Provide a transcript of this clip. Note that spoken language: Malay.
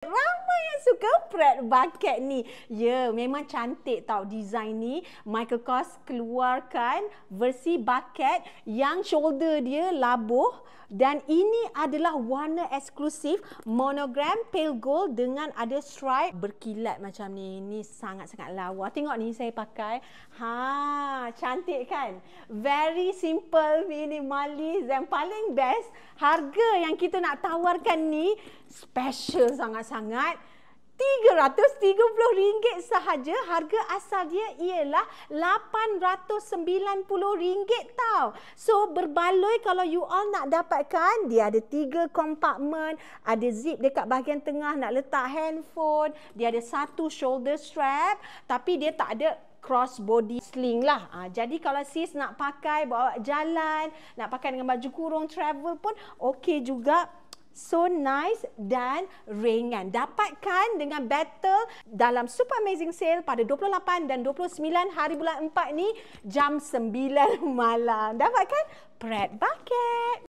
Ramai yang suka Pratt bucket ni. Ya, memang cantik tau design ni. Michael Kors keluarkan versi bucket yang shoulder dia labuh. Dan ini adalah warna eksklusif monogram pale gold dengan ada stripe berkilat macam ni. Ini sangat-sangat lawa. Tengok ni saya pakai. Cantik kan? Very simple, minimalis dan paling best. Harga yang kita nak tawarkan ni special sangat-sangat. RM330 sahaja. Harga asal dia ialah RM890 tau. So berbaloi kalau you all nak dapatkan. Dia ada 3 kompartmen, ada zip dekat bahagian tengah nak letak handphone, dia ada satu shoulder strap, tapi dia tak ada cross body sling lah. Jadi kalau sis nak pakai bawa jalan, nak pakai dengan baju kurung travel pun okey juga. So nice dan ringan. Dapatkan dengan battle dalam Super Amazing Sale pada 28 dan 29 hari bulan 4 ni jam 9 malam. Dapatkan Pratt Bucket.